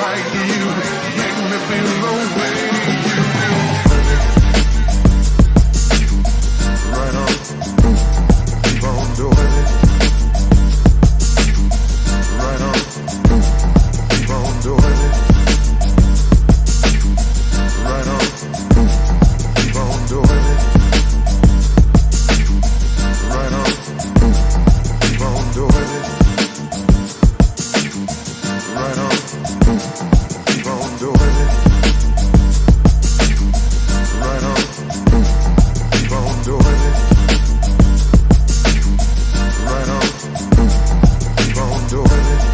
like you make me feel the way you do. Right on, keep on doing it. Right on, keep on doing it. Right on, keep on doing it. Right on, keep on doing it. Right on, keep on doing it. Right on, keep on doing it. Right on, keep on doing it. Right on, keep on doing it.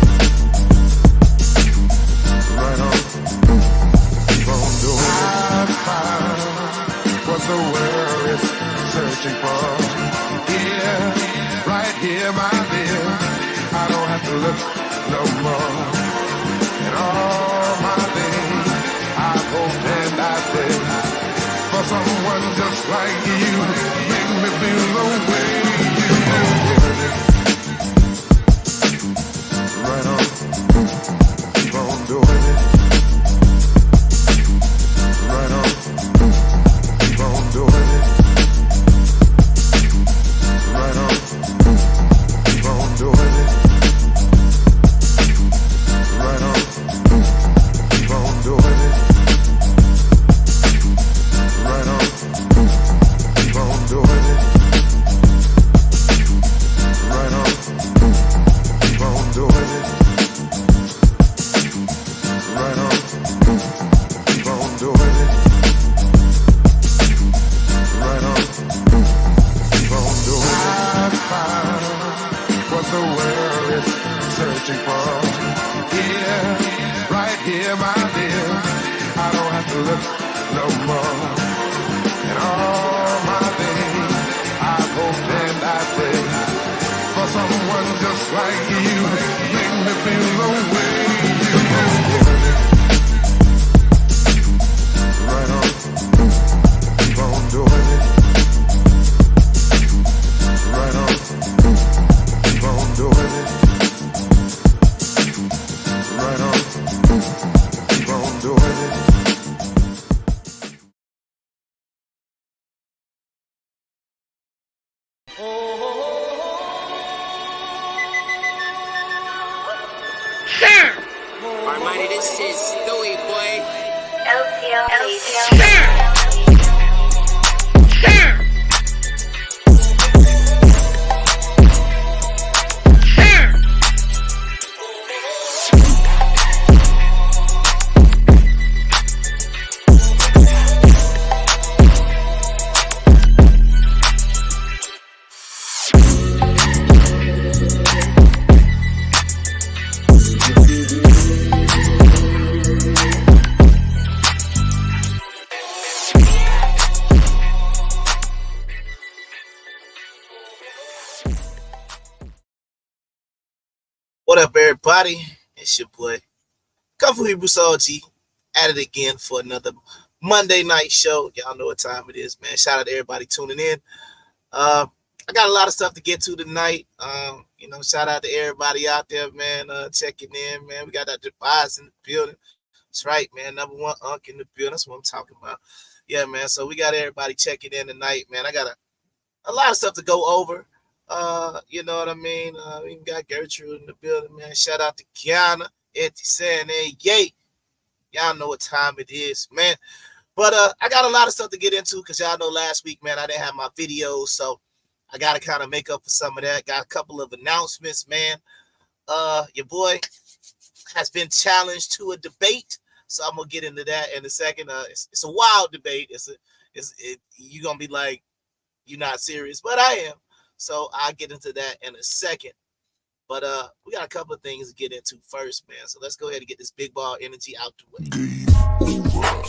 I found what the world is searching for. Here, right here, my dear. I don't have to look no more. And all my days, I hope and I pray for someone just like you. Make me feel the way you do. Right on, keep on doing it. Right on, keep on doing it. Right on, keep on doing it. Right on, keep on doing it. Right on, keep on doing it. Right on, keep on doing it. Right on, keep on doing it. Right on, keep on doing it. I found what the world is searching for. Here, right here, my dear. I don't have to look no more. And all my days, I hope and I pray for someone just like you. Make me feel the way you do. Right on, keep on doing it. Right on, keep on doing it. Right on, keep on doing it. Almighty, this is Stewie, boy. What up, everybody? It's your boy, Comfort Hebrew Soul G, at it again for another Monday night show. Y'all know what time it is, man. Shout out to everybody tuning in. I got a lot of stuff to get to tonight. Shout out to everybody out there, man, checking in, man. We got that device in the building. That's right, man. Number one unk in the building. That's what I'm talking about. Yeah, man. So we got everybody checking in tonight, man. I got a lot of stuff to go over. You know what I mean? We got Gertrude in the building, man. Shout out to Kiana, Etty saying, hey, yay. Y'all know what time it is, man. But I got a lot of stuff to get into because y'all know last week, man, I didn't have my videos, so I got to kind of make up for some of that. Got a couple of announcements, man. Your boy has been challenged to a debate, so I'm gonna get into that in a second. It's a wild debate. You're gonna be like, you're not serious, but I am. So I'll get into that in a second. But we got a couple of things to get into first, man. So let's go ahead and get this big ball energy out the way. Game over.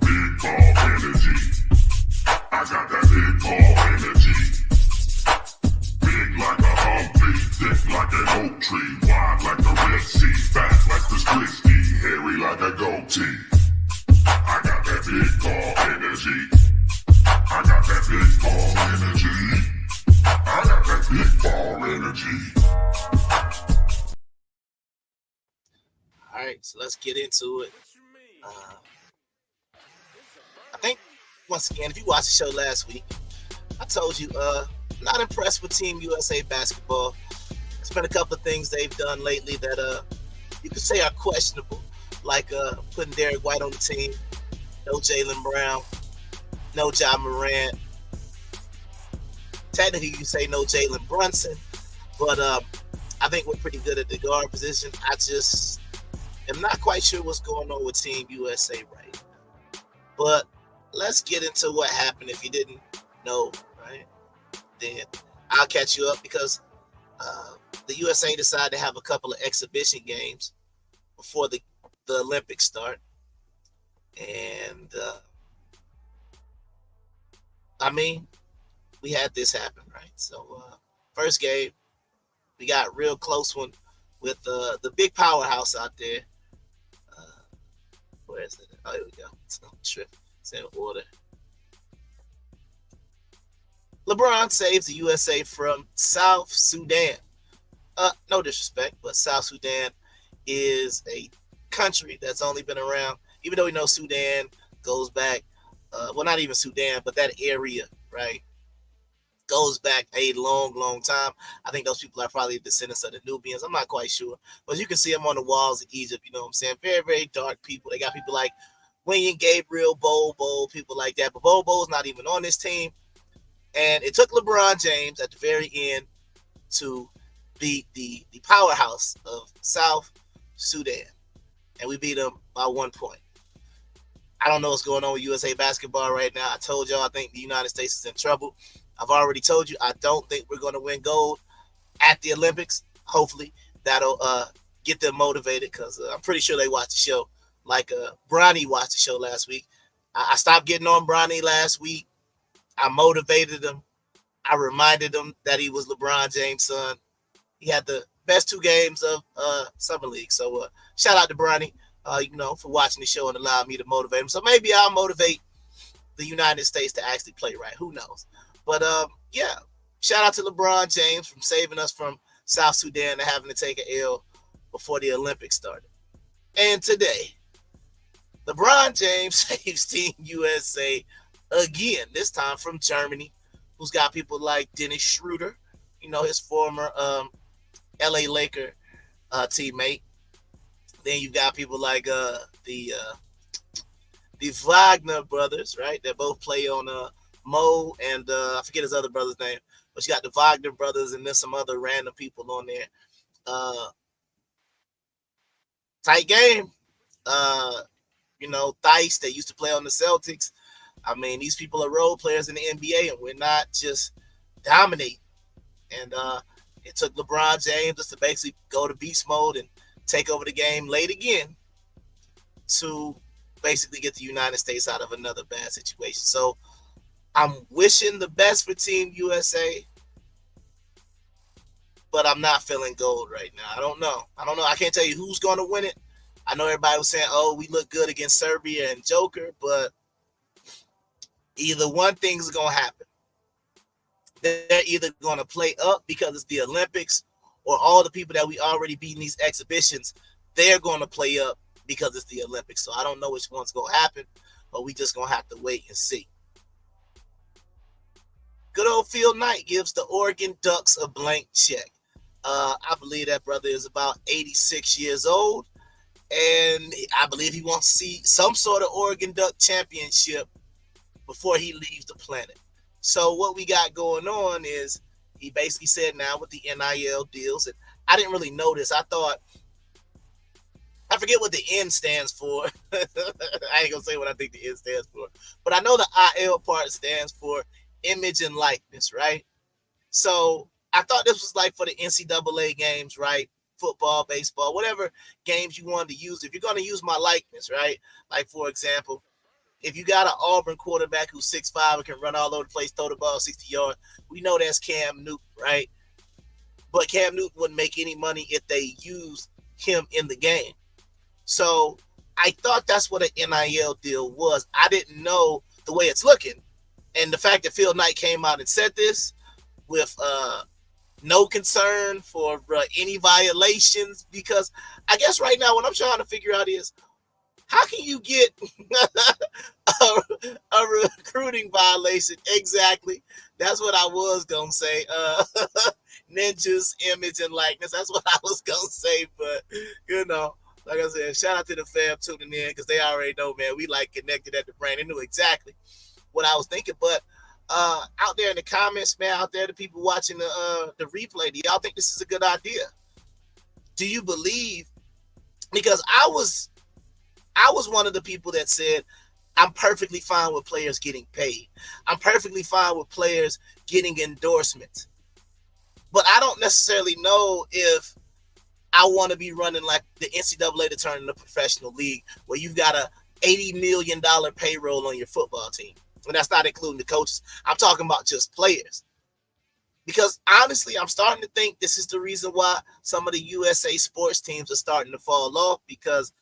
Big ball energy. I got that big ball energy. Big like a Humvee, thick like an oak tree, wide like the Red Sea, fat like the Christie, hairy like a goatee. I got that big ball energy. I got that big ball energy. I got that big ball energy. So let's get into it. Uh, I think once again, if you watched the show last week, I told you not impressed with Team USA basketball. There's been a couple of things they've done lately that you could say are questionable, like putting Derek White on the team, no Jaylen Brown, no Ja Morant. Technically, you say no Jalen Brunson, but I think we're pretty good at the guard position. I just am not quite sure what's going on with Team USA right now. But let's get into what happened. If you didn't know, right, then I'll catch you up because the USA decided to have a couple of exhibition games before the Olympics start. And I mean, we had this happen, right? So first game, we got a real close one with the big powerhouse out there. Where is it? Oh, here we go. It's no trip. It's in order. LeBron saves the USA from South Sudan. No disrespect, but South Sudan is a country that's only been around, even though we know Sudan goes back, well, not even Sudan, but that area, right, goes back a long, long time. I think those people are probably descendants of the Nubians. I'm not quite sure. But you can see them on the walls of Egypt, you know what I'm saying? Very, very dark people. They got people like William Gabriel, Bobo, people like that. But Bobo's not even on this team. And it took LeBron James at the very end to beat the powerhouse of South Sudan. And we beat them by 1 point. I don't know what's going on with USA basketball right now. I told y'all I think the United States is in trouble. I've already told you I don't think we're going to win gold at the Olympics. Hopefully that'll get them motivated because I'm pretty sure they watched the show. Like Bronny watched the show last week. I stopped getting on Bronny last week. I motivated him. I reminded him that he was LeBron James' son. He had the best 2 games of Summer League. So shout out to Bronny, for watching the show and allowing me to motivate him. So maybe I'll motivate the United States to actually play right. Who knows? But yeah, shout out to LeBron James from saving us from South Sudan and having to take an L before the Olympics started. And today, LeBron James saves Team USA again, this time from Germany, who's got people like Dennis Schroeder, his former LA Laker teammate. Then you've got people like the Wagner brothers, right? They both play on Mo and I forget his other brother's name, but you got the Wagner brothers and then some other random people on there. Tight game. Theis, they used to play on the Celtics. I mean, these people are role players in the NBA, and we're not just dominating. And it took LeBron James just to basically go to beast mode and take over the game late again to basically get the United States out of another bad situation. So I'm wishing the best for Team USA, but I'm not feeling gold right now. I don't know. I can't tell you who's going to win it. I know everybody was saying, oh, we look good against Serbia and Joker, but either one thing's going to happen. They're either going to play up because it's the Olympics, or all the people that we already beat in these exhibitions, they're going to play up because it's the Olympics. So I don't know which one's going to happen, but we just going to have to wait and see. Good old Phil Knight gives the Oregon Ducks a blank check. I believe that brother is about 86 years old, and I believe he wants to see some sort of Oregon Duck championship before he leaves the planet. So what we got going on is he basically said now with the NIL deals, and I didn't really know this. I forget what the N stands for. I ain't going to say what I think the N stands for. But I know the IL part stands for image and likeness, right? So I thought this was like for the NCAA games, right? Football, baseball, whatever games you wanted to use. If you're going to use my likeness, right? Like, for example, if you got an Auburn quarterback who's 6'5" and can run all over the place, throw the ball 60 yards, we know that's Cam Newton, right? But Cam Newton wouldn't make any money if they used him in the game. So I thought that's what an NIL deal was. I didn't know the way it's looking. And the fact that Phil Knight came out and said this with no concern for any violations, because I guess right now what I'm trying to figure out is how can you get a recruiting violation? Exactly. That's what I was going to say. Ninja's image and likeness. That's what I was going to say. But, like I said, shout out to the fam tuning in, because they already know, man, we like connected at the brain. They knew exactly what I was thinking. But out there in the comments, man, out there, the people watching the replay, do y'all think this is a good idea? Do you believe? Because I was one of the people that said I'm perfectly fine with players getting paid. I'm perfectly fine with players getting endorsements. But I don't necessarily know if I want to be running like the NCAA to turn into a professional league where you've got a $80 million payroll on your football team. And that's not including the coaches. I'm talking about just players. Because honestly, I'm starting to think this is the reason why some of the USA sports teams are starting to fall off, because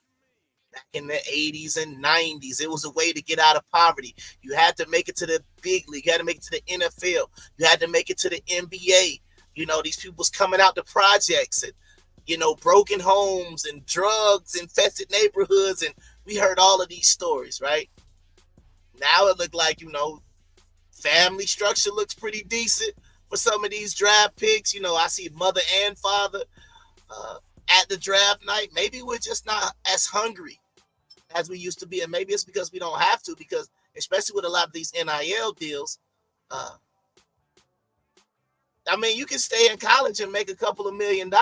back in the 80s and 90s, it was a way to get out of poverty. You had to make it to the big league. You had to make it to the NFL. You had to make it to the NBA. These people was coming out to projects and, broken homes and drugs, infested neighborhoods. And we heard all of these stories, right? Now it looked like, family structure looks pretty decent for some of these draft picks. I see mother and father at the draft night. Maybe we're just not as hungry as we used to be. And maybe it's because we don't have to, because especially with a lot of these NIL deals, you can stay in college and make a couple of $1 million.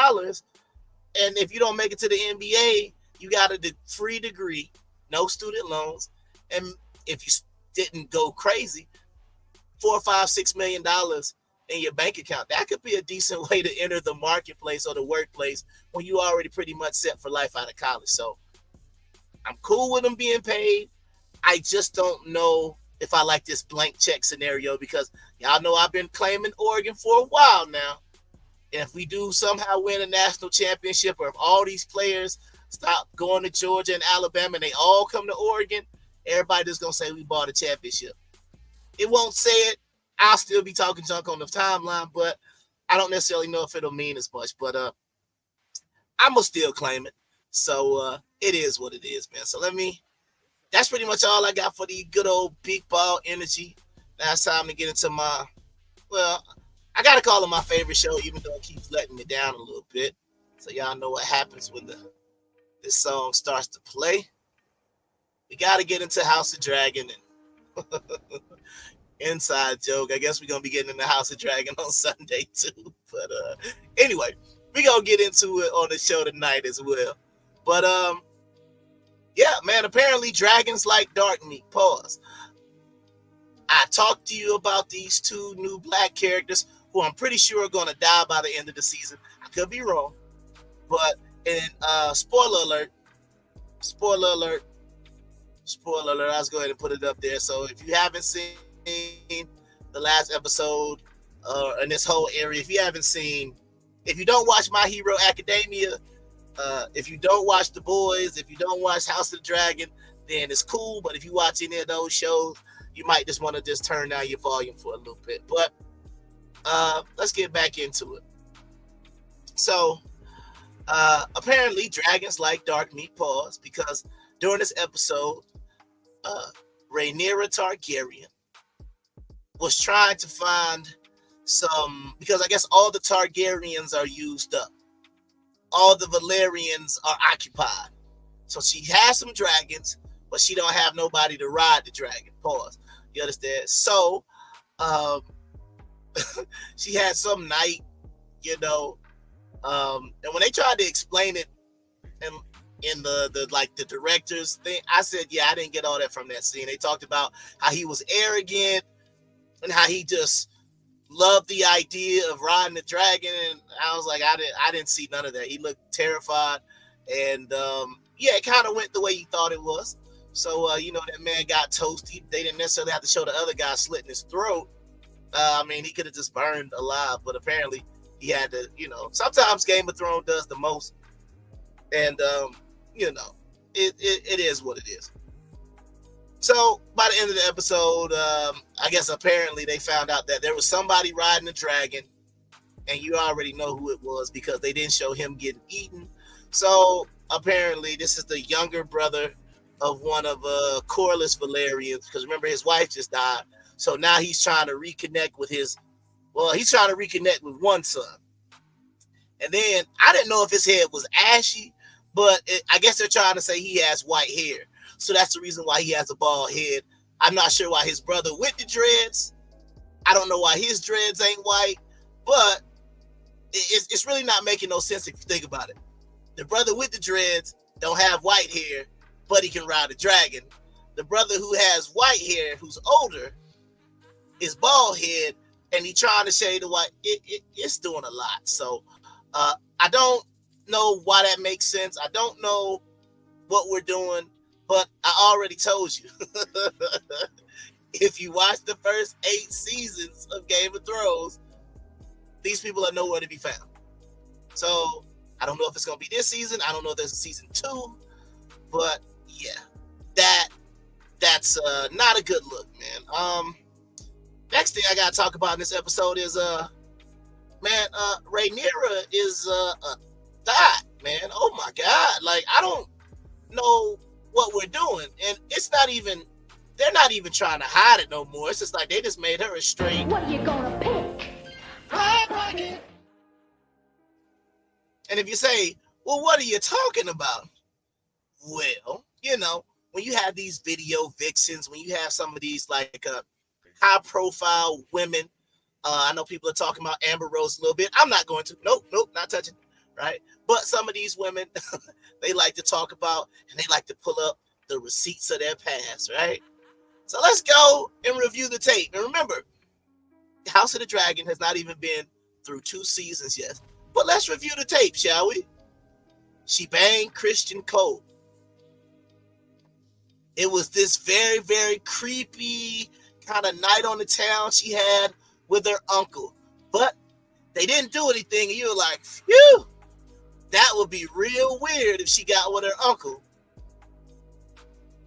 And if you don't make it to the NBA, you got a free degree, no student loans. And if you didn't go crazy, $4, $5, $6 million in your bank account, that could be a decent way to enter the marketplace or the workplace when you already pretty much set for life out of college. So I'm cool with them being paid. I just don't know if I like this blank check scenario, because y'all know I've been claiming Oregon for a while now. And if we do somehow win a national championship, or if all these players stop going to Georgia and Alabama and they all come to Oregon, everybody just going to say we bought a championship. It won't say it. I'll still be talking junk on the timeline, but I don't necessarily know if it'll mean as much. But I'm going to still claim it. So it is what it is, man. So that's pretty much all I got for the good old big ball energy. Now it's time to get into I got to call it my favorite show, even though it keeps letting me down a little bit. So y'all know what happens when this song starts to play. We got to get into House of Dragon and inside joke. I guess we're going to be getting into House of Dragon on Sunday too. But anyway, we're going to get into it on the show tonight as well. But yeah, man, apparently dragons like dark meat. Pause. I talked to you about these two new black characters who I'm pretty sure are going to die by the end of the season. I could be wrong. But spoiler alert, let's go ahead and put it up there. So if you haven't seen the last episode in this whole area, if you don't watch My Hero Academia, if you don't watch The Boys, if you don't watch House of the Dragon, then it's cool. But if you watch any of those shows, you might just want to just turn down your volume for a little bit. But let's get back into it. So apparently dragons like dark meat. Pause. Because during this episode, Rhaenyra Targaryen was trying to find because I guess all the Targaryens are used up. All the Valerians are occupied. So she has some dragons, but she don't have nobody to ride the dragon. Pause. You understand? So she had some knight, and when they tried to explain it in the director's thing, I said, yeah, I didn't get all that from that scene. They talked about how he was arrogant and how he just loved the idea of riding the dragon, and I was like, I didn't see none of that. He looked terrified, and yeah, it kind of went the way he thought it was. So that man got toasted. They didn't necessarily have to show the other guy slitting his throat. He could have just burned alive, but apparently he had to. Sometimes Game of Thrones does the most, and it is what it is. So by the end of the episode, I guess apparently they found out that there was somebody riding a dragon, and you already know who it was because they didn't show him getting eaten. So apparently, this is the younger brother of one of Corliss Valerians, because remember his wife just died. So now he's trying to reconnect with he's trying to reconnect with one son. And then I didn't know if his head was ashy, but I guess they're trying to say he has white hair. So that's the reason why he has a bald head. I'm not sure why his brother with the dreads. I don't know why his dreads ain't white, but it's really not making no sense if you think about it. The brother with the dreads don't have white hair, but he can ride a dragon. The brother who has white hair, who's older, is bald head, and he trying to shade the white. It's doing a lot. So I don't know why that makes sense. I don't know what we're doing, but I already told you. If you watch the first 8 seasons of Game of Thrones, these people are nowhere to be found. So I don't know if it's going to be this season. I don't know if there's a season 2, but yeah, that's not a good look, man. Next thing I got to talk about in this episode is Rhaenyra is a thought, man. Oh my God. Like, I don't know what we're doing. And it's not even, they're not even trying to hide it no more. It's just like they just made her a straight. What are you gonna pick? And if you say, well, what are you talking about? Well, you know, when you have these video vixens, when you have some of these like high profile women, I know people are talking about Amber Rose a little bit. I'm not going to. Nope, not touching. Right? But some of these women, they like to talk about and they like to pull up the receipts of their past, right? So let's go and review the tape. And remember, House of the Dragon has not even been through 2 seasons yet. But let's review the tape, shall we? She banged Christian Cole. It was this very, very creepy kind of night on the town she had with her uncle. But they didn't do anything. And you were like, phew, that would be real weird if she got with her uncle.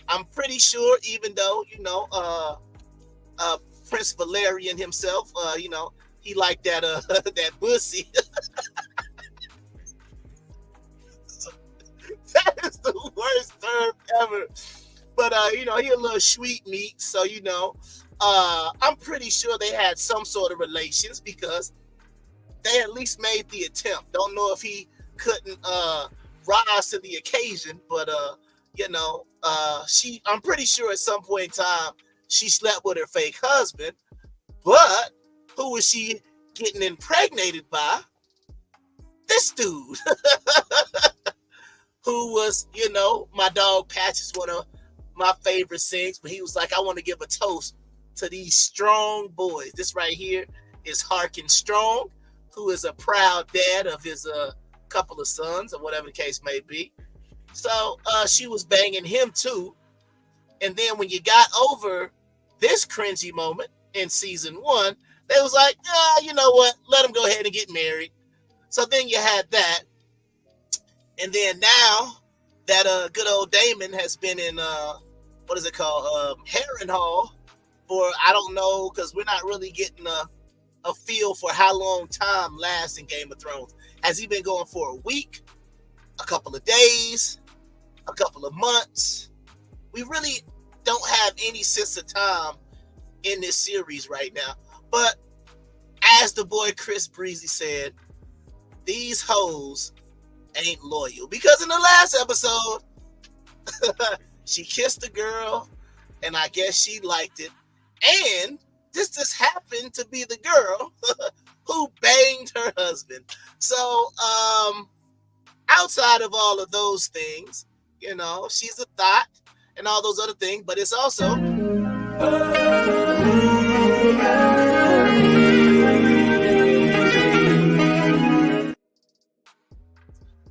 I'm pretty sure, even though, you know, Prince Valerian himself, you know, he liked that that pussy. That is the worst term ever. But you know, he a little sweet meat, so you know, I'm pretty sure they had some sort of relations because they at least made the attempt. Don't know if he couldn't rise to the occasion, but you know, I'm pretty sure at some point in time she slept with her fake husband. But who was she getting impregnated by? This dude. Who was, you know, my dog Patches, one of my favorite things, but he was like, I want to give a toast to these strong boys. This right here is Harkin Strong, who is a proud dad of his couple of sons, or whatever the case may be. So she was banging him too. And then when you got over this cringy moment in season 1, they was like, you know what? Let them go ahead and get married. So then you had that. And then now that good old Damon has been in, what is it called? Harrenhal for, I don't know, because we're not really getting a feel for how long time lasts in Game of Thrones. Has he been going for a week, a couple of days, a couple of months? We really don't have any sense of time in this series right now. But as the boy Chris Breezy said, these hoes ain't loyal. Because in the last episode, she kissed a girl, and I guess she liked it. And this just happened to be the girl who banged her husband. So, outside of all of those things, you know, she's a thought and all those other things, but it's also...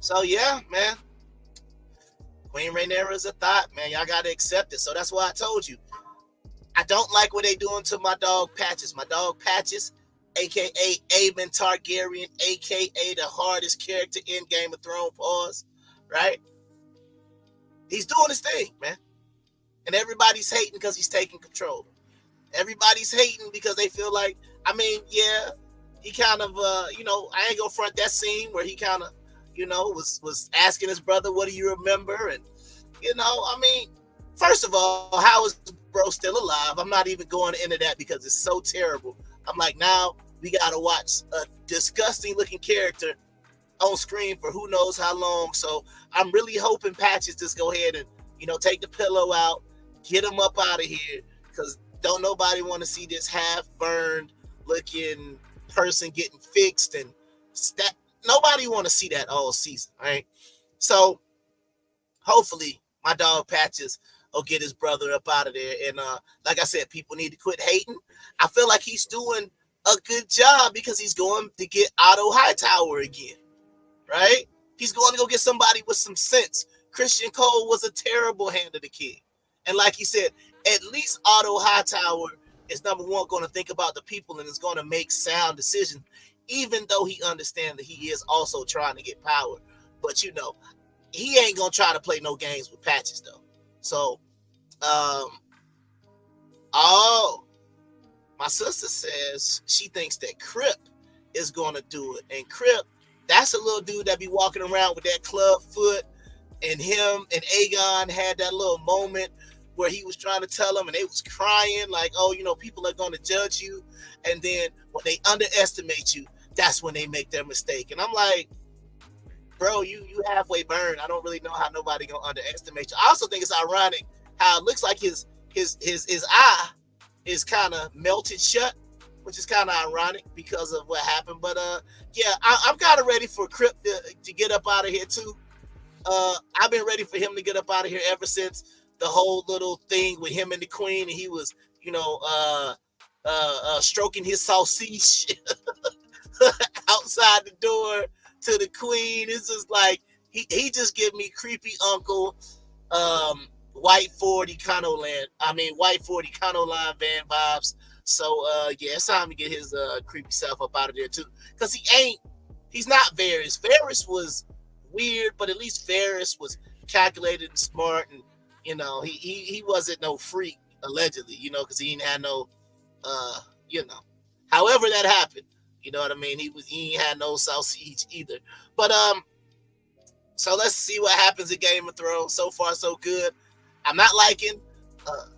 So yeah, man, Queen Rhaenyra is a thought, man. Y'all gotta accept it. So that's why I told you, I don't like what they doing to my dog Patches. My dog Patches, aka Aemon Targaryen, aka the hardest character in Game of Thrones. Pause. Right? He's doing his thing, man, and everybody's hating because he's taking control. Everybody's hating because they feel like, I mean, yeah, he kind of, I ain't gonna front that scene where he kind of, was asking his brother, what do you remember? And, I mean, first of all, how is bro still alive? I'm not even going into that because it's so terrible. I'm like, now we got to watch a disgusting looking character on screen for who knows how long. So I'm really hoping Patches just go ahead and, take the pillow out, get him up out of here, because don't nobody want to see this half burned looking person getting fixed, and nobody want to see that all season, right? So hopefully my dog Patches will get his brother up out of there. And like I said, people need to quit hating. I feel like he's doing a good job because he's going to get Otto Hightower again, right? He's going to go get somebody with some sense. Christian Cole was a terrible hand of the king. And like he said, at least Otto Hightower is, number one, going to think about the people and is going to make sound decisions, even though he understands that he is also trying to get power. But, he ain't going to try to play no games with Patches, though. So, my sister says she thinks that Crip is going to do it. And Crip, that's a little dude that be walking around with that club foot, and him and Aegon had that little moment where he was trying to tell them, and they was crying like, oh, people are going to judge you. And then when they underestimate you, that's when they make their mistake. And I'm like, bro, you halfway burned. I don't really know how nobody gonna underestimate you. I also think it's ironic how it looks like his eye is kind of melted shut, which is kind of ironic because of what happened. But yeah, I'm kind of ready for Crip to get up out of here too. I've been ready for him to get up out of here ever since the whole little thing with him and the Queen, and he was, stroking his sausage outside the door to the Queen. It's just like he just give me creepy uncle, white 40 white 40 Econo line van vibes. So yeah, it's time to get his creepy self up out of there too, because he's not Varys. Varys was weird, but at least Varys was calculated and smart, and he wasn't no freak allegedly, because he didn't have no however that happened. You know what I mean? He ain't had no sausage either. But so let's see what happens in Game of Thrones. So far, so good. I'm not liking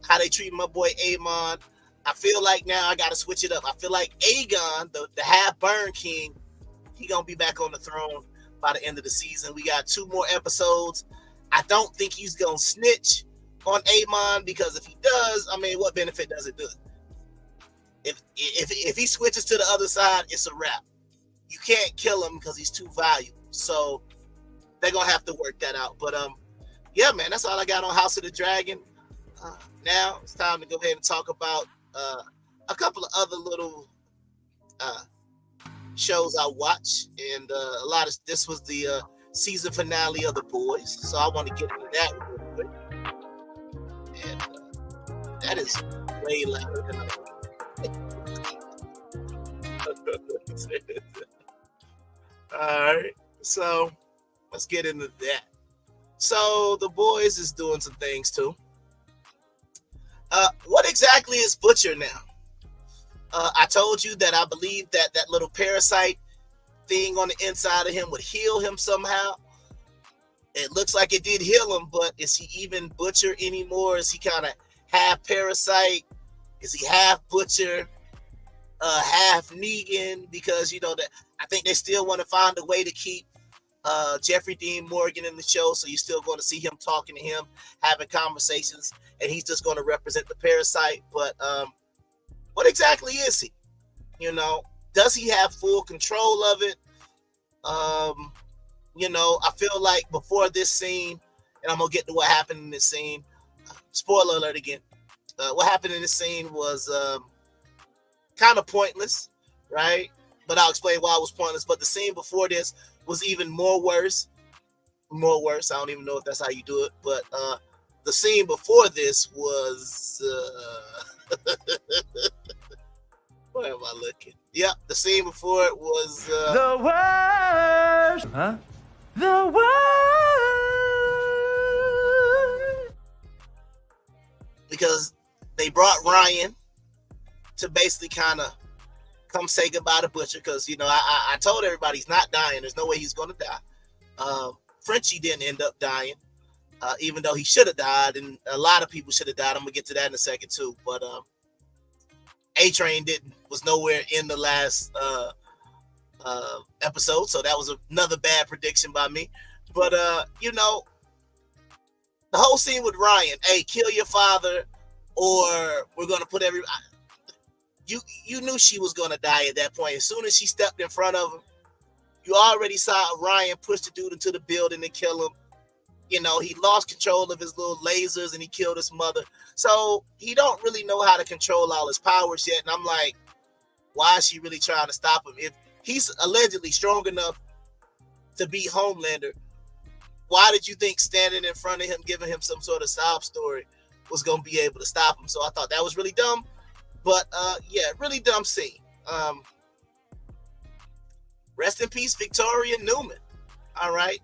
how they treat my boy Aemon. I feel like now I gotta switch it up. I feel like Aegon, the half burn king, he gonna be back on the throne by the end of the season. We got 2 more episodes. I don't think he's gonna snitch on Aemon, because if he does, I mean, what benefit does it do? If he switches to the other side, it's a wrap. You can't kill him because he's too valuable. So they're gonna have to work that out. But yeah, man, that's all I got on House of the Dragon. Now it's time to go ahead and talk about a couple of other little shows I watch, and this was the season finale of The Boys, so I want to get into that real quick. And that is way louder than I all right, so let's get into that. So The Boys is doing some things too. What exactly is Butcher now? I told you that I believe that little parasite thing on the inside of him would heal him somehow. It looks like it did heal him, but is he even Butcher anymore? Is he kind of half parasite? Is he half Butcher? Half Negan? Because that I think they still want to find a way to keep Jeffrey Dean Morgan in the show, so you're still going to see him talking to him, having conversations, and he's just going to represent the parasite. But what exactly is he? Does he have full control of it? I feel like before this scene, and I'm gonna get to what happened in this scene. Spoiler alert again. What happened in this scene was kind of pointless, right? But I'll explain why it was pointless. But the scene before this was even more worse. More worse. I don't even know if that's how you do it. But the scene before this was where am I looking? Yep, the scene before it was the worst. Huh? The worst. Because they brought Ryan to basically kind of come say goodbye to Butcher, because I told everybody he's not dying. There's no way he's going to die. Frenchie didn't end up dying, even though he should have died, and a lot of people should have died. I'm gonna get to that in a second too. But A-Train was nowhere in the last episode, so that was another bad prediction by me. But the whole scene with Ryan, hey, kill your father, or we're gonna put you knew she was gonna die at that point. As soon as she stepped in front of him, you already saw Ryan push the dude into the building and kill him. He lost control of his little lasers and he killed his mother. So he don't really know how to control all his powers yet. And I'm like, why is she really trying to stop him? If he's allegedly strong enough to beat Homelander, why did you think standing in front of him, giving him some sort of sob story was going to be able to stop him? So I thought that was really dumb. But really dumb scene. Rest in peace, Victoria Newman. All right.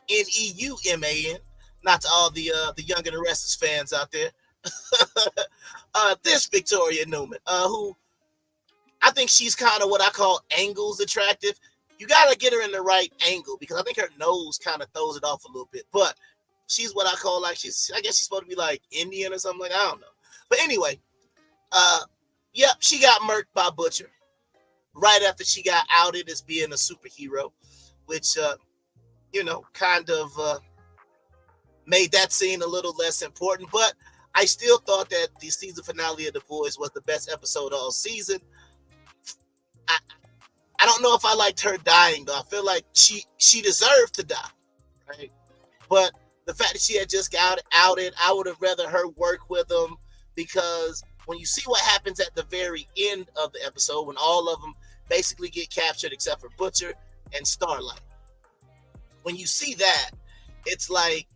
Neuman, not to all the Young and the Restless fans out there. This Victoria Newman, who I think she's kind of what I call angles attractive. You got to get her in the right angle, because I think her nose kind of throws it off a little bit. But she's what I call I guess she's supposed to be like Indian or something like, I don't know. But anyway, she got murked by Butcher right after she got outed as being a superhero, which kind of made that scene a little less important. But I still thought that the season finale of The Boys was the best episode all season. I don't know if I liked her dying, though. I feel like she deserved to die, right? But the fact that she had just got outed, I would have rather her work with them, because when you see what happens at the very end of the episode, when all of them basically get captured except for Butcher and Starlight, when you see that, it's like,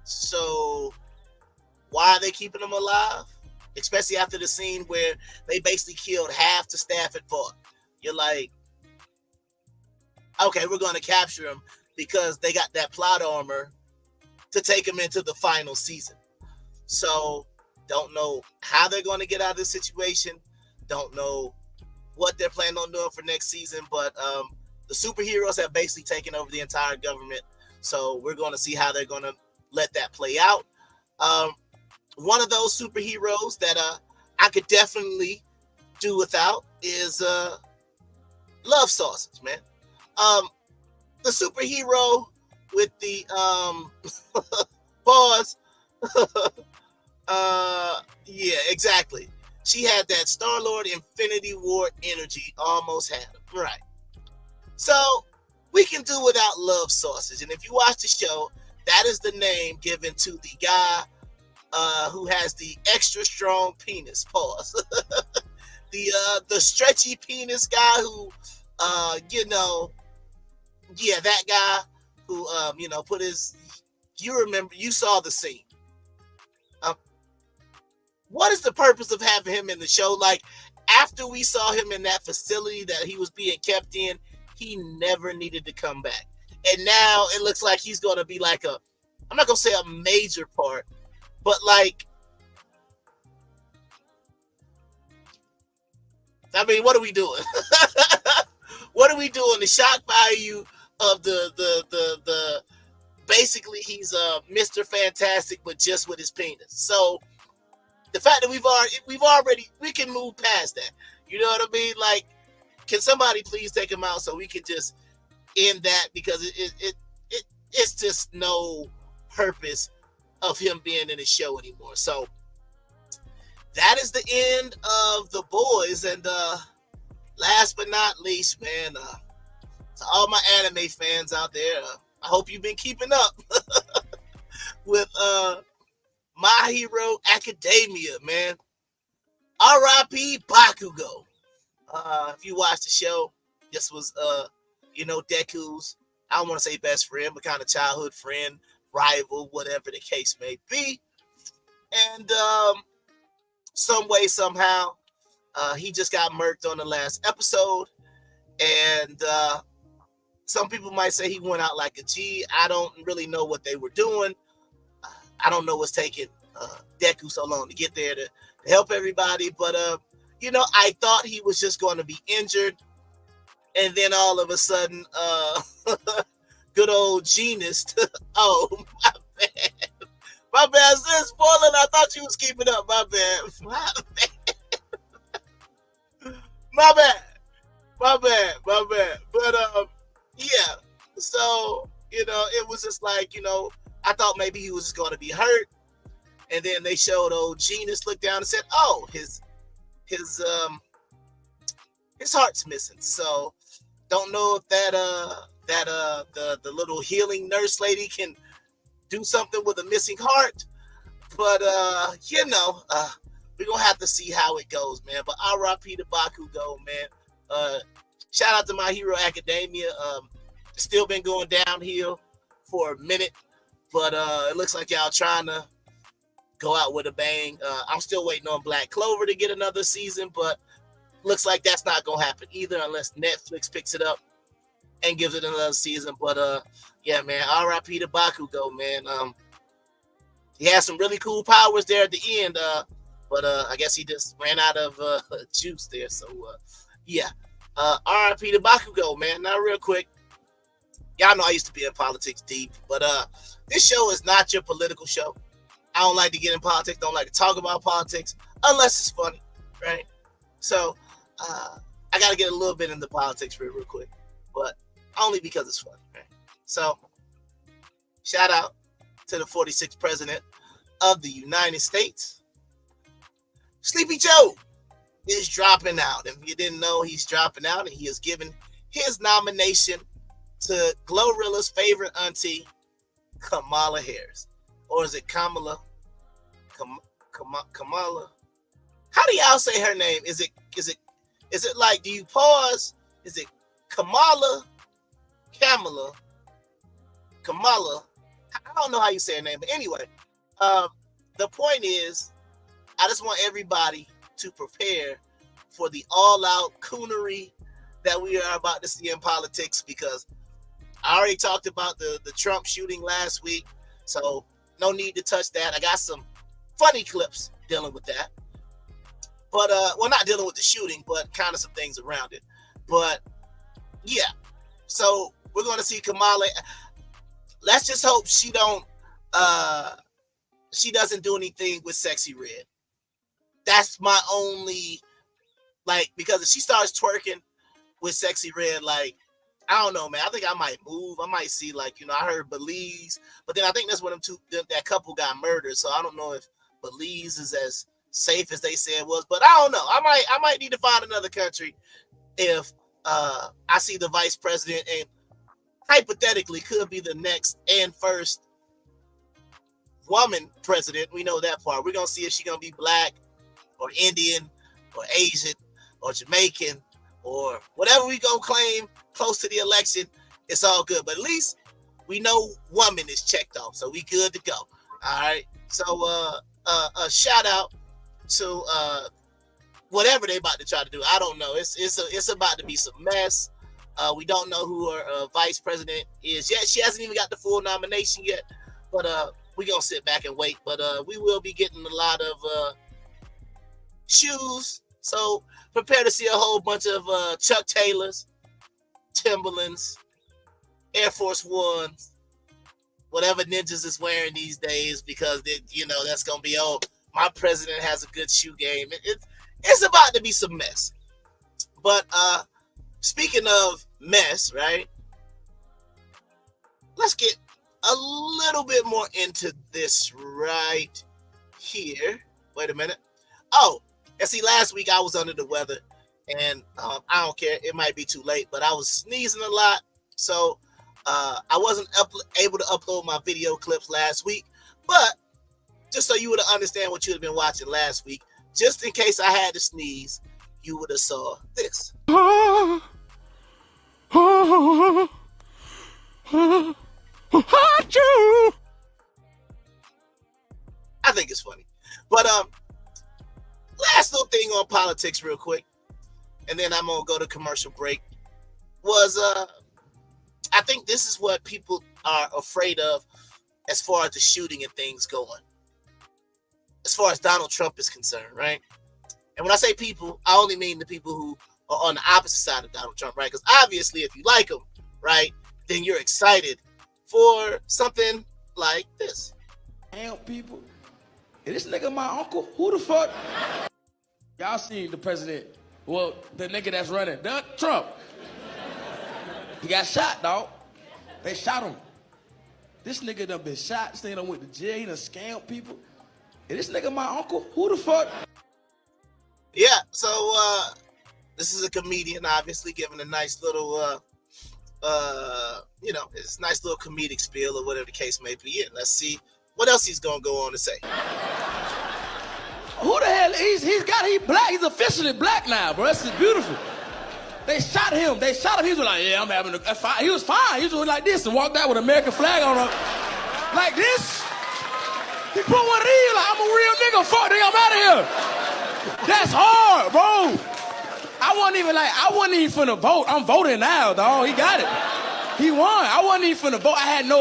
so why are they keeping them alive? Especially after the scene where they basically killed half the staff at Vought. You're like, okay, we're going to capture them because they got that plot armor to take them into the final season. So don't know how they're going to get out of this situation. Don't know what they're planning on doing for next season. But the superheroes have basically taken over the entire government. So we're going to see how they're going to let that play out. One of those superheroes that I could definitely do without is Love Sausage, man. The superhero with the pause. Yeah, exactly. She had that Star-Lord Infinity War energy, almost had him. Right. So we can do without Love Sausage. And if you watch the show, that is the name given to the guy who has the extra strong penis. Pause. The stretchy penis guy who, that guy who, put his, you saw the scene. What is the purpose of having him in the show? Like, after we saw him in that facility that he was being kept in, he never needed to come back. And now it looks like he's going to be like I'm not going to say a major part, but like, I mean, what are we doing? What are we doing? The shock value of the basically he's Mr. Fantastic, but just with his penis. So the fact that we can move past that. You know what I mean? Like, can somebody please take him out so we can just end that, because it's just no purpose of him being in the show anymore. So that is the end of The Boys. And last but not least, man, to all my anime fans out there, I hope you've been keeping up with My Hero Academia, man. R.I.P. Bakugo. If you watch the show, this was Deku's, I don't want to say best friend, but kind of childhood friend, rival, whatever the case may be. And some way, somehow, he just got murked on the last episode. And some people might say he went out like a G. I don't really know what they were doing. I don't know what's taking Deku so long to get there to help everybody. But I thought he was just going to be injured, and then all of a sudden, good old Genius. Oh, my bad. My bad, sis. Spoiling. I thought you was keeping up. My bad. My bad. My bad. My bad. My bad. But yeah. So it was just like I thought maybe he was going to be hurt, and then they showed old Genius looked down and said, "Oh, his heart's missing." So don't know if the little healing nurse lady can do something with a missing heart, but we're gonna have to see how it goes, man. But R.I.P. to Bakugo, man. Shout out to My Hero Academia. Still been going downhill for a minute, but it looks like y'all trying to go out with a bang. I'm still waiting on Black Clover to get another season, but looks like that's not gonna happen either unless Netflix picks it up and gives it another season. But yeah, man, R.I.P. to Bakugo, man. He had some really cool powers there at the end, but I guess he just ran out of juice there. So yeah, R.I.P. to Bakugo, man. Now, real quick, y'all know I used to be in politics deep, but this show is not your political show. I don't like to get in politics. Don't like to talk about politics unless it's funny, right? So I got to get a little bit into politics real quick, but only because it's funny, right? So shout out to the 46th president of the United States. Sleepy Joe is dropping out. If you didn't know, he's dropping out, and he has given his nomination to Glorilla's favorite auntie, Kamala Harris. Or is it Kamala? Kamala? How do y'all say her name? Is it like, do you pause? Is it Kamala? Kamala? I don't know how you say her name, but anyway, the point is, I just want everybody to prepare for the all-out coonery that we are about to see in politics, because I already talked about the Trump shooting last week, so no need to touch that. I got some funny clips dealing with that, but not dealing with the shooting, but kind of some things around it. But yeah, so we're going to see Kamala. Let's just hope she doesn't do anything with Sexy Red. That's my only, because if she starts twerking with Sexy Red, I don't know, man. I think I might move. I might see, I heard Belize, but then I think that's when that couple got murdered. So I don't know if Belize is as safe as they said it was, but I don't know. I might need to find another country if I see the vice president, and hypothetically could be the next and first woman president. We know that part. We're gonna see if she's gonna be black or Indian or Asian or Jamaican or whatever we gonna claim close to the election. It's all good, but at least we know woman is checked off, so we good to go. All right. So a shout out to whatever they about to try to do. I don't know. It's about to be some mess. We don't know who our vice president is yet. She hasn't even got the full nomination yet, but we're gonna sit back and wait. But we will be getting a lot of shoes, so prepare to see a whole bunch of Chuck Taylors, Timberlands, Air Force Ones, whatever ninjas is wearing these days, because that's gonna be, oh, my president has a good shoe game. It's about to be some mess. But speaking of mess, right? Let's get a little bit more into this right here. Wait a minute. Oh, and see, last week I was under the weather, and I don't care. It might be too late, but I was sneezing a lot, so I wasn't able to upload my video clips last week. But just so you would understand what you had been watching last week, just in case I had to sneeze, you would have saw this. I think it's funny. But last little thing on politics real quick, and then I'm gonna go to commercial break, was I think this is what people are afraid of as far as the shooting and things going, as far as Donald Trump is concerned, right? And when I say people, I only mean the people who are on the opposite side of Donald Trump, right? Because obviously, if you like him, right, then you're excited for something like this. Damn people. Is this nigga my uncle? Who the fuck? Y'all seen the president? Well, the nigga that's running, Trump. He got shot, dog. They shot him. This nigga done been shot. This nigga done went to jail. He done scammed people. Is this nigga my uncle? Who the fuck? Yeah, so this is a comedian, obviously, giving a nice little, his nice little comedic spiel or whatever the case may be. And let's see what else he's gonna go on to say. Who the hell? He's black. He's officially black now, bro. This is beautiful. They shot him. He was like, yeah, I'm having a fine. He was fine. He was doing like this and walked out with an American flag on him. Like this. He put one of these like, I'm a real nigga. Fuck, nigga, I'm out of here. That's hard, bro. I wasn't even finna vote. I'm voting now, dog. He got it. He won. I wasn't even finna vote. I had no.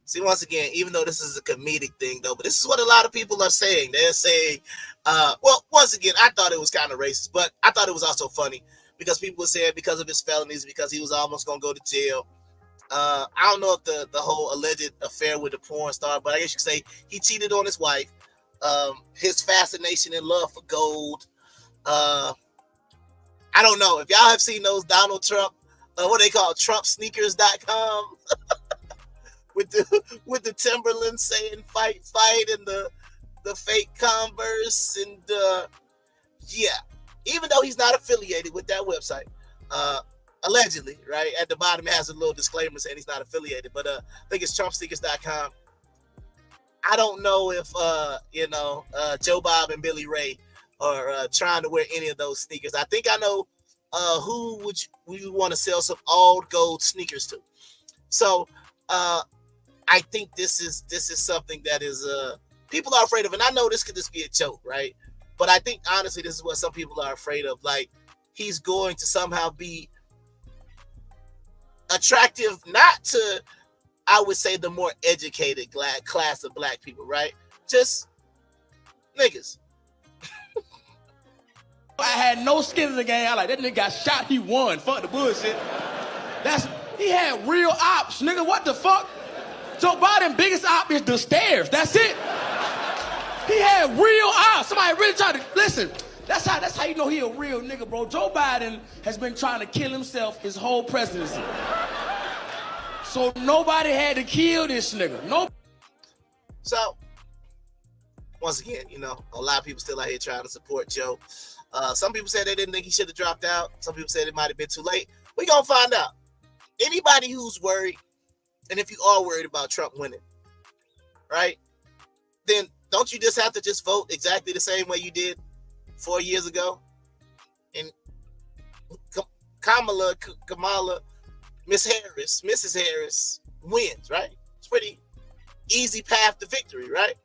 See, once again, even though this is a comedic thing, though, but this is what a lot of people are saying. They're saying, once again, I thought it was kind of racist, but I thought it was also funny because people were saying because of his felonies, because he was almost going to go to jail. I don't know if the whole alleged affair with the porn star, but I guess you could say he cheated on his wife. His fascination and love for gold. I don't know. If y'all have seen those Donald Trump, what they call TrumpSneakers.com. with the Timberland saying fight and the fake Converse and yeah, even though he's not affiliated with that website, allegedly, right? At the bottom it has a little disclaimer saying he's not affiliated, but I think it's TrumpSneakers.com. I don't know if Joe Bob and Billy Ray are trying to wear any of those sneakers. I think I know who would you want to sell some all gold sneakers to. So I think this is something that is people are afraid of, and I know this could just be a joke, right? But I think honestly, this is what some people are afraid of. Like he's going to somehow be attractive, not to, I would say, the more educated class of black people, right? Just niggas. I had no skin in the game. I like that nigga got shot. He won. Fuck the bullshit. He had real ops, nigga. What the fuck? Joe Biden biggest op is the stairs. That's it. He had real ops. Somebody really tried to listen. That's how you know he a real nigga, bro. Joe Biden has been trying to kill himself his whole presidency. So nobody had to kill this nigga. No. So once again, a lot of people still out here trying to support Joe. Some people said they didn't think he should have dropped out. Some people said it might have been too late. We're gonna find out. Anybody who's worried, and if you are worried about Trump winning, right, then don't you just have to just vote exactly the same way you did 4 years ago? And Kamala, Mrs. Harris wins, right? It's pretty easy path to victory, right?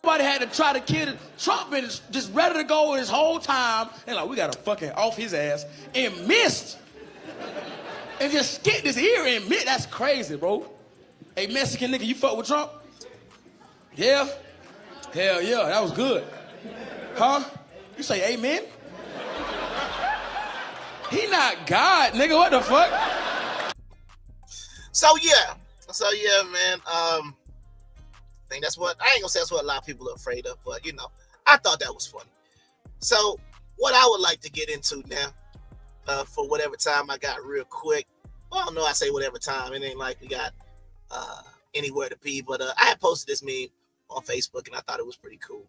Nobody had to try to kill it. Trump been just ready to go his whole time, and like, we gotta fucking off his ass, and missed. And just skip this ear and admit that's crazy, bro. Hey, Mexican nigga, you fuck with Trump? Yeah? Hell yeah, that was good. Huh? You say amen? He not God, nigga, what the fuck? So yeah, man. I think that's what, I ain't gonna say that's what a lot of people are afraid of, but I thought that was funny. So what I would like to get into now, for whatever time I got real quick. Well, no, I say whatever time. It ain't like we got anywhere to be, but I had posted this meme on Facebook and I thought it was pretty cool.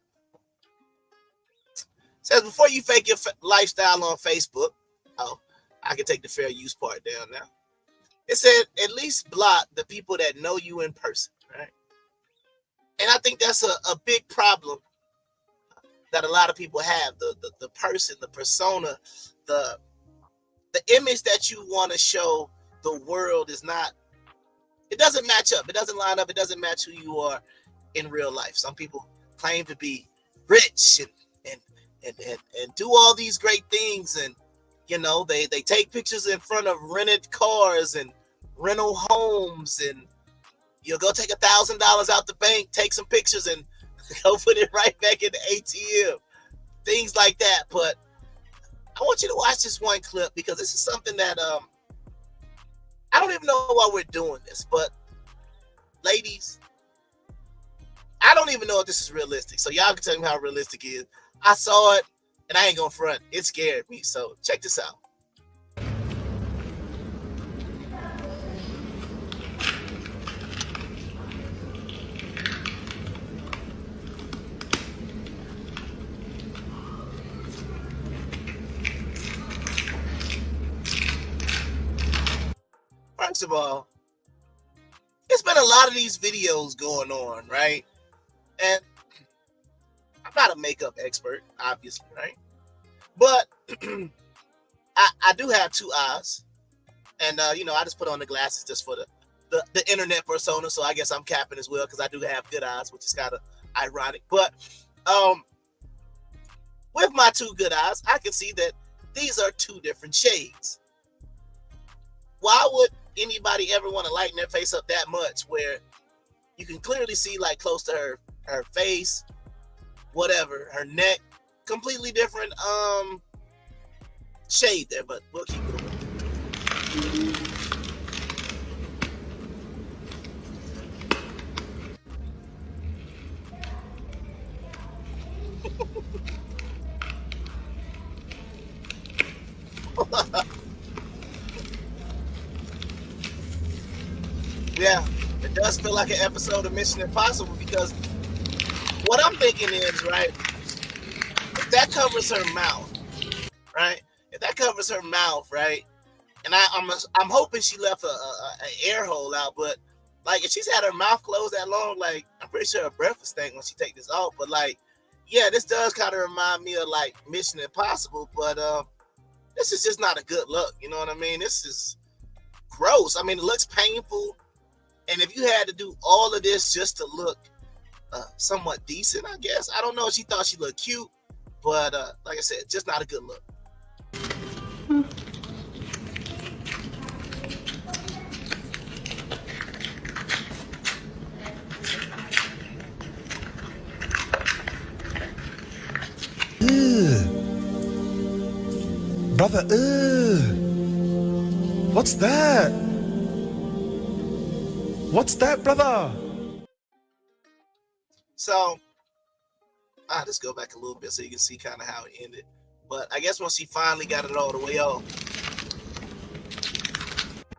It says, before you fake your lifestyle on Facebook, I can take the fair use part down now. It said, at least block the people that know you in person, right? And I think that's a big problem that a lot of people have. The person, the persona, the image that you want to show the world is not, it doesn't match up. It doesn't line up. It doesn't match who you are in real life. Some people claim to be rich and do all these great things. And, they take pictures in front of rented cars and rental homes, and you'll go take $1,000 out the bank, take some pictures and go put it right back in the ATM. things like that. But I want you to watch this one clip because this is something that I don't even know why we're doing this, but ladies, I don't even know if this is realistic. So y'all can tell me how realistic it is. I saw it and I ain't gonna front. It scared me. So check this out. First of all, it's been a lot of these videos going on, right? And I'm not a makeup expert, obviously, right? But I do have two eyes. And, I just put on the glasses just for the internet persona. So I guess I'm capping as well because I do have good eyes, which is kind of ironic. But with my two good eyes, I can see that these are two different shades. Why would anybody ever want to lighten their face up that much where you can clearly see like close to her face, whatever, her neck, completely different shade there, but we'll keep it away. Yeah, it does feel like an episode of Mission Impossible because what I'm thinking is, right, if that covers her mouth, right? If that covers her mouth, right? And I'm hoping she left an air hole out, but like if she's had her mouth closed that long, like I'm pretty sure her breath will stink when she take this off. But like, yeah, this does kind of remind me of like Mission Impossible, but this is just not a good look. You know what I mean? This is gross. I mean, it looks painful. And if you had to do all of this just to look somewhat decent, I guess. I don't know if she thought she looked cute, but like I said, just not a good look. Brother, what's that? What's that, brother? So I'll just go back a little bit so you can see kind of how it ended. But I guess once she finally got it all the way off,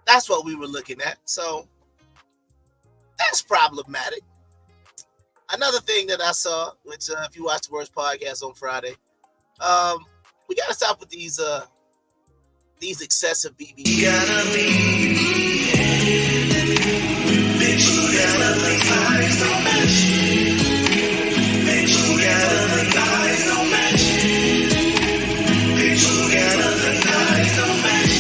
that's what we were looking at. So that's problematic. Another thing that I saw, which if you watch the Worst Podcast on Friday, we gotta stop with these excessive BB. You gotta be. Bitch, you gotta make eyes don't match. Bitch, you gotta make eyes don't match. Bitch, you gotta make eyes don't match.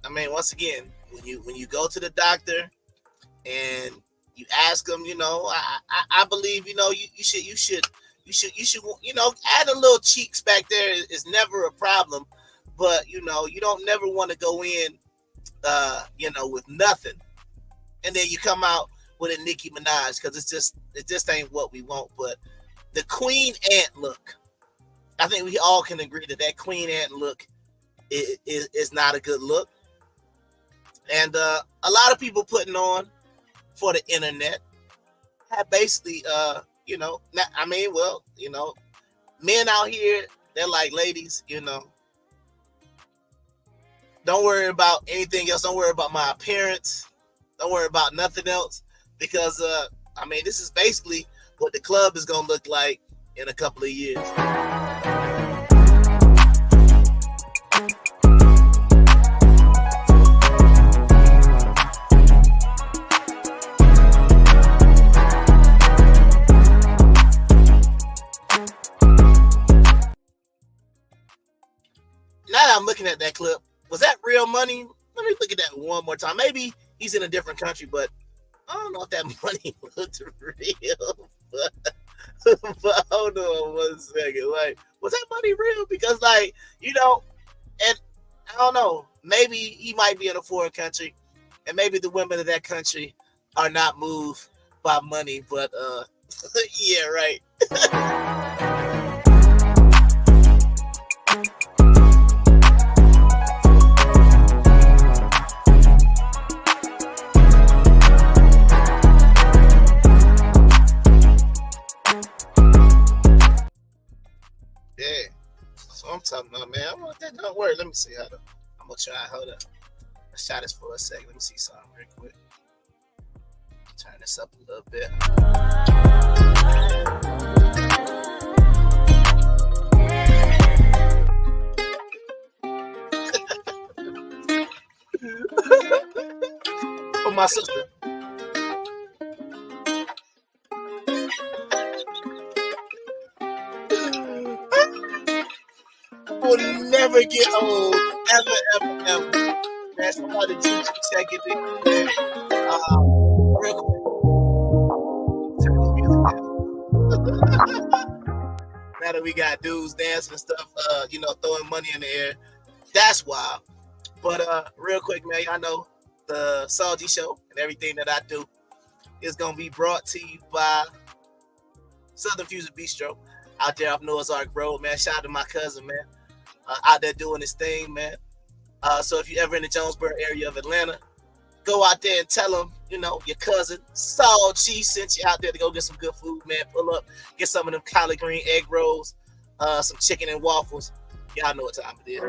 I mean, once again, when you go to the doctor and you ask them, I believe, you should, add a little cheeks back there is never a problem, but you don't never want to go in, with nothing, and then you come out with a Nicki Minaj because it just ain't what we want. But the Queen Ant look, I think we all can agree that Queen Ant look is not a good look, and a lot of people putting on for the internet have basically, men out here, they're like, ladies, don't worry about anything else. Don't worry about my appearance. Don't worry about nothing else because, this is basically what the club is going to look like in a couple of years. Now that I'm looking at that clip, was that real money? Let me look at that one more time. Maybe he's in a different country, but I don't know if that money looked real. But hold on one second. Like, was that money real? Because, and I don't know. Maybe he might be in a foreign country, and maybe the women of that country are not moved by money, but yeah, right. Yeah, so I'm talking about, man. I want that don't work. Let me see how I'm gonna try. Hold up. Let's try this for a second. Let me see something real quick. Turn this up a little bit. For my sister. Will never get old. Ever. Man, somebody teach check it. Real quick. Turn this music down. Now that we got dudes dancing and stuff, throwing money in the air. That's wild. But real quick, man, y'all know the Salty Show and everything that I do is gonna be brought to you by Southern Fusion Bistro out there off Noah's Ark Road, man. Shout out to my cousin, man, out there doing his thing, man. So if you're ever in the Jonesboro area of Atlanta, go out there and tell them, your cousin Salty sent you out there to go get some good food, man. Pull up, get some of them collard green egg rolls, some chicken and waffles. Y'all know what time it is.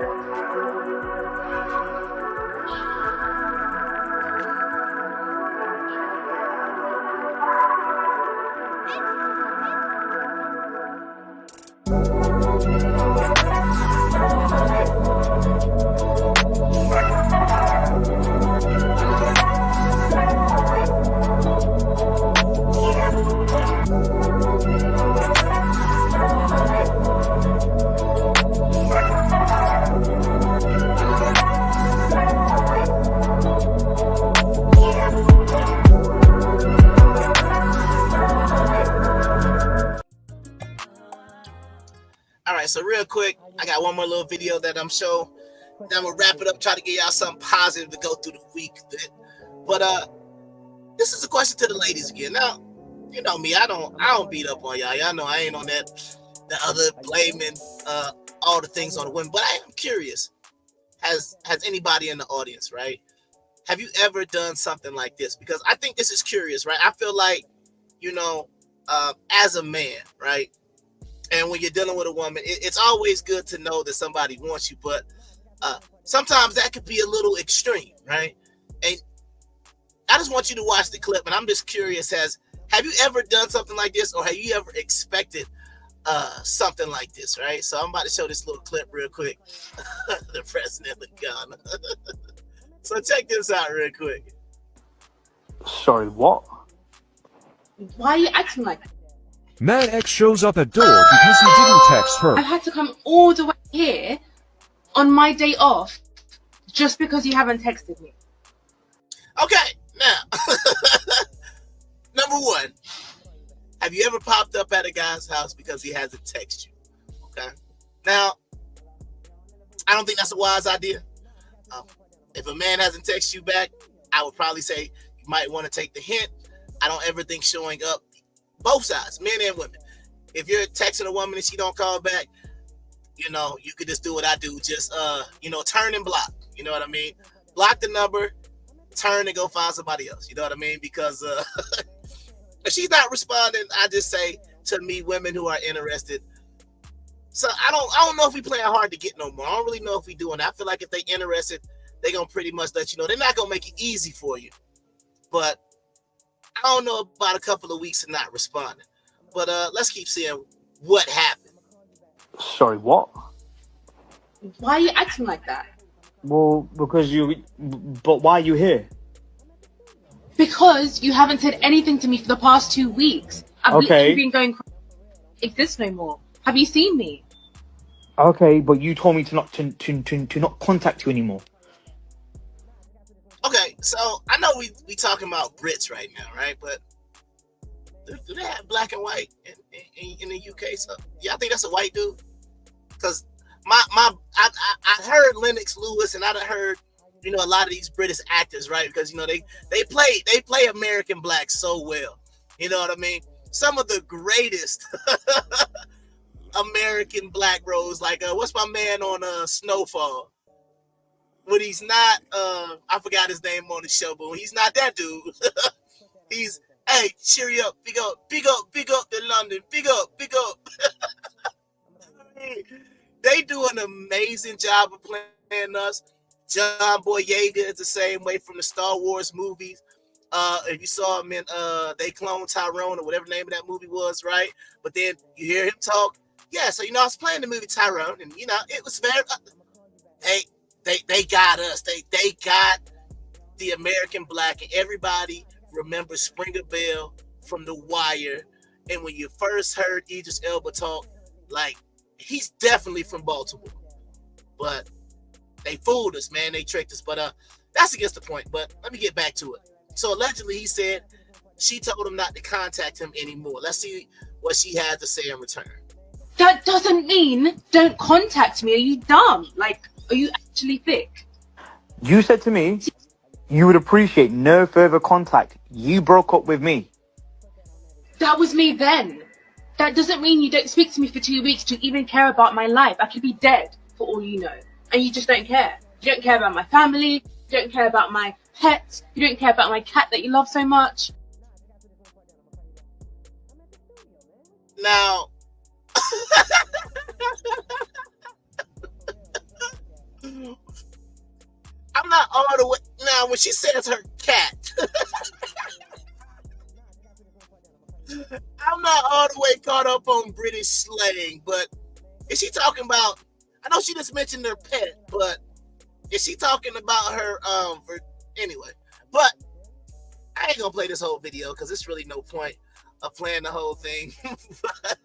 So real quick, I got one more little video that I'm showing. Then I'm gonna wrap it up, try to get y'all something positive to go through the week with. But this is a question to the ladies again. Now, you know me, I don't beat up on y'all. Y'all know I ain't on the other blaming all the things on the women. But I am curious. Has anybody in the audience, right? Have you ever done something like this? Because I think this is curious, right? I feel like, as a man, right? And when you're dealing with a woman, it's always good to know that somebody wants you, but sometimes that could be a little extreme, right? And I just want you to watch the clip, and I'm just curious, have you ever done something like this, or have you ever expected something like this, right? So I'm about to show this little clip real quick. The president of Ghana. So check this out real quick. Sorry, what? Why are you acting like that? Man X shows up at door because he didn't text her. I've had to come all the way here on my day off just because you haven't texted me. Okay, now, number one, have you ever popped up at a guy's house because he hasn't texted you? Okay, now, I don't think that's a wise idea. If a man hasn't texted you back, I would probably say you might want to take the hint. I don't ever think showing up, both sides, men and women. If you're texting a woman and she don't call back, you could just do what I do. Just, turn and block. You know what I mean? Block the number, turn and go find somebody else. You know what I mean? Because if she's not responding, I just say to me, women who are interested. So I don't know if we playing hard to get no more. I don't really know if we doing that. I feel like if they interested, they gonna pretty much let you know. They're not gonna make it easy for you, but I don't know about a couple of weeks of not responding. But let's keep seeing what happened. Sorry, what? Why are you acting like that? Well, but why are you here? Because you haven't said anything to me for the past 2 weeks. I've literally been going crazy. Exist no more. Have you seen me? Okay, but you told me to not contact you anymore. Okay, so I know we talking about Brits right now, right? But do they have black and white in the UK? So yeah, I think that's a white dude. Because I heard Lennox Lewis, and I heard you know, a lot of these British actors, right? Because, you know, they play American black so well. You know what I mean? Some of the greatest American black roles, like what's my man on Snowfall? When he's not I forgot his name on the show, but when he's not that dude, he's hey, cheery up, big up, big up, big up to London, big up, big up. They do an amazing job of playing us. John Boyega is the same way from the Star Wars movies. If you saw him in They Cloned Tyrone or whatever the name of that movie was, right? But then you hear him talk. Yeah, so you know I was playing the movie Tyrone, and you know it was very. They got us. They got the American black, and everybody remembers Springer Bell from The Wire. And when you first heard Idris Elba talk, like he's definitely from Baltimore, but they fooled us, man. They tricked us. But that's against the point. But let me get back to it. So allegedly, he said she told him not to contact him anymore. Let's see what she had to say in return. That doesn't mean don't contact me. Are you dumb? Like, are you actually thick? You said to me you would appreciate no further contact. You broke up with me. That was me then. That doesn't mean you don't speak to me for 2 weeks to even care about my life. I could be dead for all you know. And you just don't care. You don't care about my family. You don't care about my pets. You don't care about my cat that you love so much. Now, I'm not all the way. Now, when she says her cat, I'm not all the way caught up on British slang, but is she talking about, I know she just mentioned her pet, but is she talking about her, anyway, but I ain't gonna play this whole video because there's really no point of playing the whole thing. But,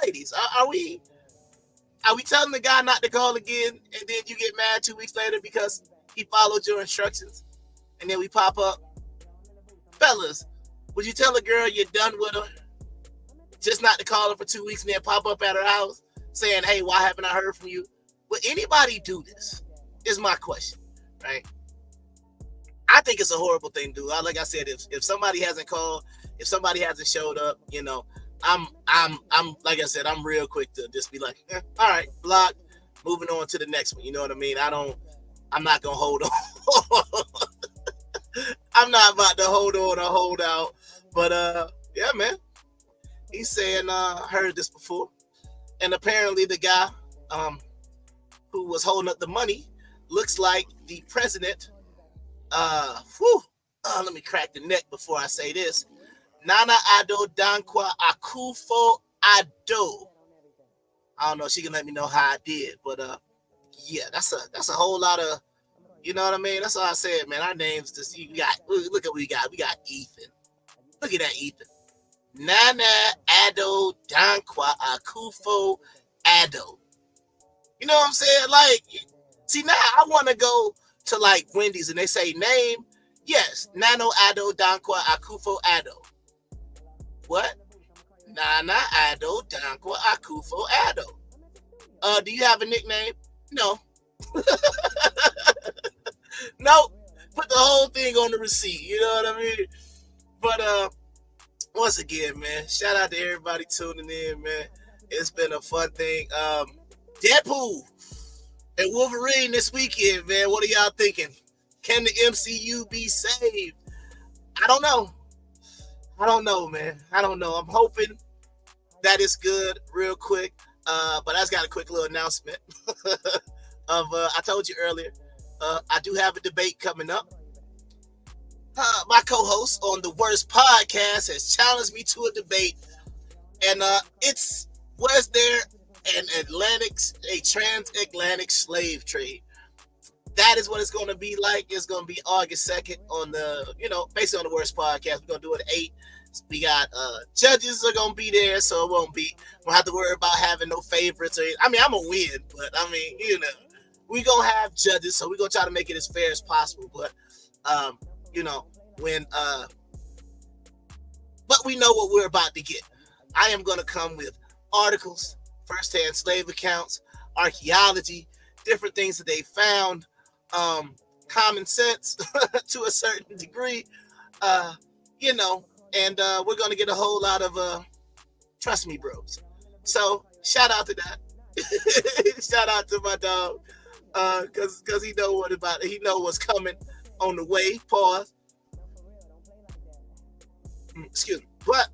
ladies, are we telling the guy not to call again, and then you get mad 2 weeks later because he followed your instructions, and then we pop up? Fellas, would you tell a girl you're done with her just not to call her for 2 weeks and then pop up at her house saying, hey, why haven't I heard from you? Would anybody do this? Is my question, right? I think it's a horrible thing to do. Like I said, if somebody hasn't called, if somebody hasn't showed up, you know, I'm like I said, I'm real quick to just be like, all right, block, moving on to the next one. You know what I mean? I'm not gonna hold on. I'm not about to hold on or hold out. But yeah, man. He's saying heard this before. And apparently the guy who was holding up the money looks like the president. Let me crack the neck before I say this. Nana Addo Dankwa Akufo Addo. I don't know if she can let me know how I did, but yeah, that's a whole lot of, you know what I mean? That's all I said, man. Our names just, you got, look at what we got. We got Ethan. Look at that, Ethan. Nana Addo Dankwa Akufo Addo. You know what I'm saying? Like, see, now I want to go to like Wendy's and they say name. Yes, Nano Addo Dankwa Akufo Addo. What? Nana Addo Dankwa Akufo Addo. Do you have a nickname? No. Nope. Put the whole thing on the receipt. You know what I mean? But once again, man, shout out to everybody tuning in, man. It's been a fun thing. Deadpool and Wolverine this weekend, man. What are y'all thinking? Can the MCU be saved? I don't know. I don't know, man. I don't know. I'm hoping that it's good real quick. But I just got a quick little announcement of I told you earlier, I do have a debate coming up. My co-host on the Worst Podcast has challenged me to a debate, and it's, was there a transatlantic slave trade? That is what it's going to be like. It's going to be August 2nd on the, basically on the Worst Podcast. We're going to do it at 8. We got judges are going to be there, so it won't have to worry about having no favorites. I mean, I'm going to win, but I mean, we're going to have judges, so we're going to try to make it as fair as possible. But, but we know what we're about to get. I am going to come with articles, firsthand slave accounts, archaeology, different things that they found, common sense to a certain degree, you know, and we're gonna get a whole lot of trust me, bros. So shout out to that. Shout out to my dog, cause he know what about it. He know what's coming on the way. Pause. Excuse me, but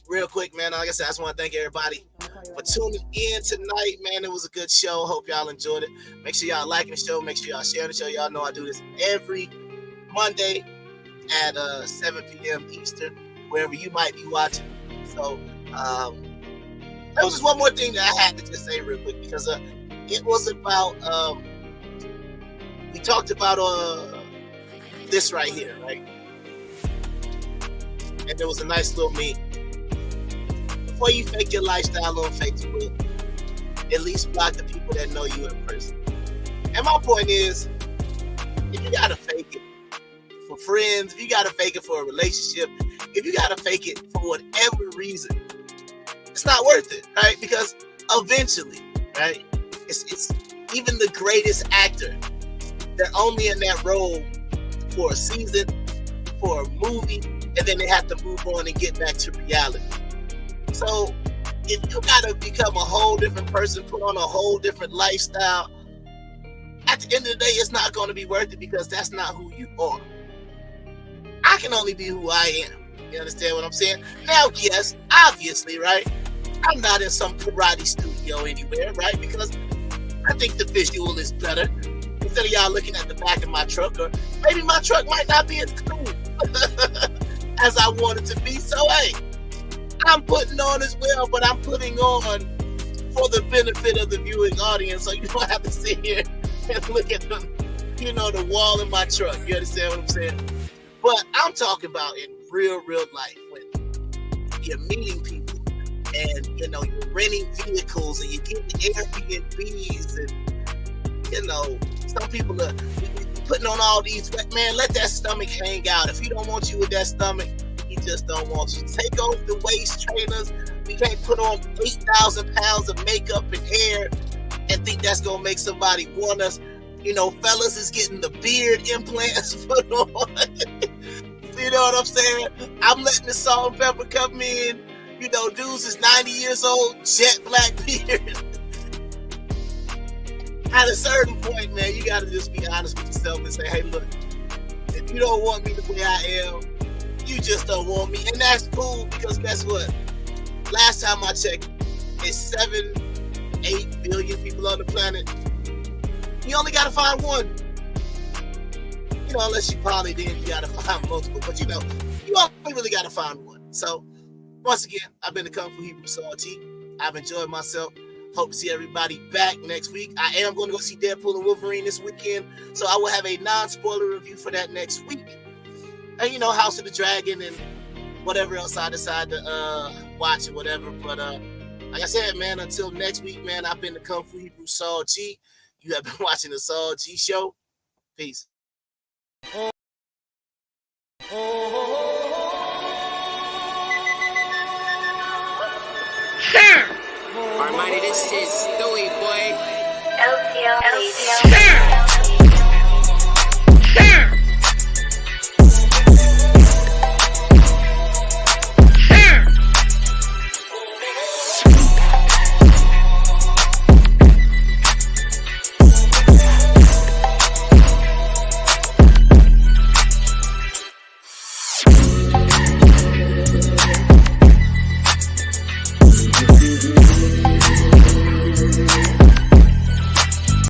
real quick, man. Like I said, I just want to thank everybody for tuning in tonight, man. It was a good show. Hope y'all enjoyed it. Make sure y'all liking the show. Make sure y'all sharing the show. Y'all know I do this every Monday at 7 p.m. Eastern, wherever you might be watching. So there was just one more thing that I had to just say real quick, because it was about we talked about this right here, right? And there was a nice little meme. Before you fake your lifestyle on Facebook, at least block the people that know you in person. And my point is, if you gotta fake it for friends, if you gotta fake it for a relationship, if you gotta fake it for whatever reason, it's not worth it, right? Because eventually, right, it's even the greatest actor, they're only in that role for a season, for a movie, and then they have to move on and get back to reality. So if you gotta become a whole different person, put on a whole different lifestyle, at the end of the day, it's not going to be worth it, because that's not who you are. I can only be who I am. You understand what I'm saying? Now, yes, obviously, right? I'm not in some karate studio anywhere, right? Because I think the visual is better. Instead of y'all looking at the back of my truck, or maybe my truck might not be as cool as I want it to be. So, hey, I'm putting on as well, but I'm putting on for the benefit of the viewing audience, so you don't have to sit here and look at the, you know, the wall in my truck. You understand what I'm saying? But I'm talking about in real life, when you're meeting people and, you know, you're renting vehicles and you're getting Airbnbs, and, you know, some people are putting on all these, man, let that stomach hang out. If he don't want you with that stomach, he just don't want you. Take off the waist trainers. We can't put on 8,000 pounds of makeup and hair and think that's gonna make somebody want us. You know, fellas is getting the beard implants put on. You know what I'm saying? I'm letting the salt and pepper come in. You know, dudes is 90 years old, jet black beard. At a certain point, man, you gotta just be honest with yourself and say, hey, look, if you don't want me the way I am, you just don't want me. And that's cool, because guess what? Last time I checked, it's 7-8 billion people on the planet. You only gotta find one. You know, unless you probably did, you gotta find multiple. But you know, you only really gotta find one. So, once again, I've been the Kung Fu Hebrew Salty. I've enjoyed myself. Hope to see everybody back next week. I am going to go see Deadpool and Wolverine this weekend, so I will have a non-spoiler review for that next week. And, you know, House of the Dragon and whatever else I decide to watch or whatever. But like I said, man, until next week, man, I've been the Kung Fu Hebrew Saul G. You have been watching the Saul G Show. Peace. Almighty, this is Stewie, boy. LTL.